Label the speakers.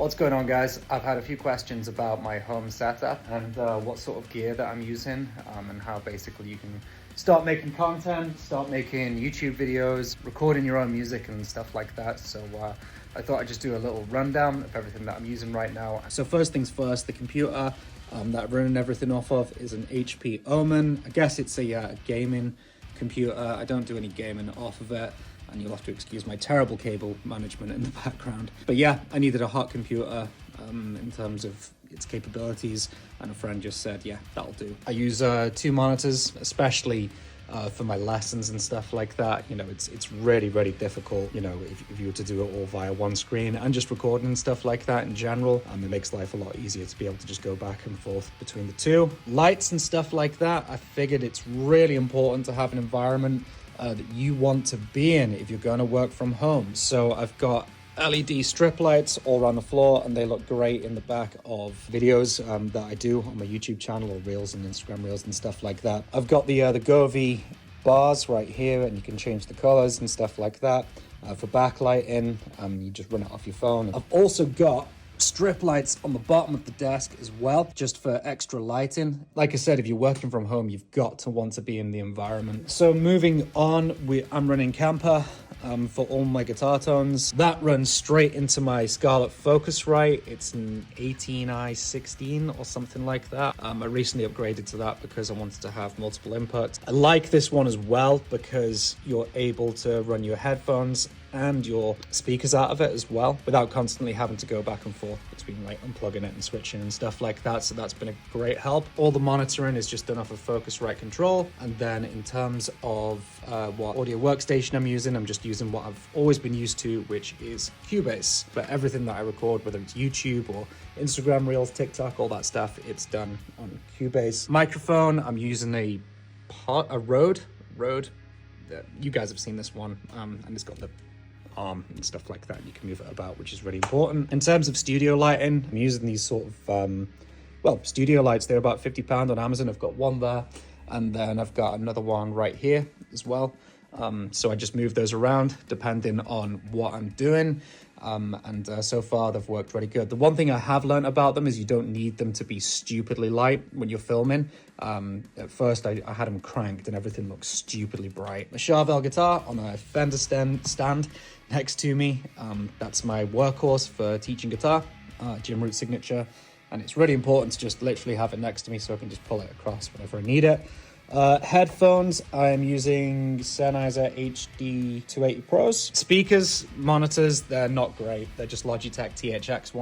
Speaker 1: What's going on, guys? I've had a few questions about my home setup and what sort of gear that I'm using, and how basically you can start making content, start making YouTube videos, recording your own music and stuff like that. So I thought I'd just do a little rundown of everything that I'm using right now. So first things first, the computer that I'm running everything off of is an HP Omen. I guess it's a gaming computer. I don't do any gaming off of it, and you'll have to excuse my terrible cable management in the background. But yeah, I needed a hot computer in terms of its capabilities, and a friend just said, yeah, that'll do. I use two monitors, especially for my lessons and stuff like that. You know, it's really, really difficult, you know, if you were to do it all via one screen, and just recording and stuff like that in general. It makes life a lot easier to be able to just go back and forth between the two. Lights and stuff like that, I figured it's really important to have an environment that you want to be in if you're going to work from home. So I've got LED strip lights all around the floor, and they look great in the back of videos that I do on my YouTube channel, or Reels and Instagram Reels and stuff like that. I've got the Govee bars right here, and you can change the colors and stuff like that. For backlighting, you just run it off your phone. I've also got strip lights on the bottom of the desk as well, just for extra lighting. Like I said, if you're working from home, you've got to want to be in the environment. So moving on, I'm running Kemper for all my guitar tones. That runs straight into my Scarlett Focusrite. It's an 18i16 or something like that. I recently upgraded to that because I wanted to have multiple inputs. I like this one as well because you're able to run your headphones and your speakers out of it as well, without constantly having to go back and forth between like unplugging it and switching and stuff like that. So that's been a great help. All the monitoring is just done off of Focusrite Control. And then in terms of what audio workstation I'm using, I'm just using what I've always been used to, which is Cubase. But everything that I record, whether it's YouTube or Instagram Reels, TikTok, all that stuff, it's done on Cubase. Microphone, I'm using a Rode. You guys have seen this one, and it's got the arm and stuff like that. You can move it about, which is really important. In terms of studio lighting, I'm using these sort of studio lights. They're about £50 on Amazon. I've got one there, and then I've got another one right here as well. So I just move those around depending on what I'm doing. So far they've worked really good. The one thing I have learned about them is you don't need them to be stupidly light when you're filming. At first I had them cranked and everything looks stupidly bright. A Charvel guitar on a Fender stand next to me. That's my workhorse for teaching guitar, Jim Root Signature. And it's really important to just literally have it next to me so I can just pull it across whenever I need it. Headphones, I'm using Sennheiser HD 280 Pros. Speakers, monitors, they're not great. They're just Logitech THX ones.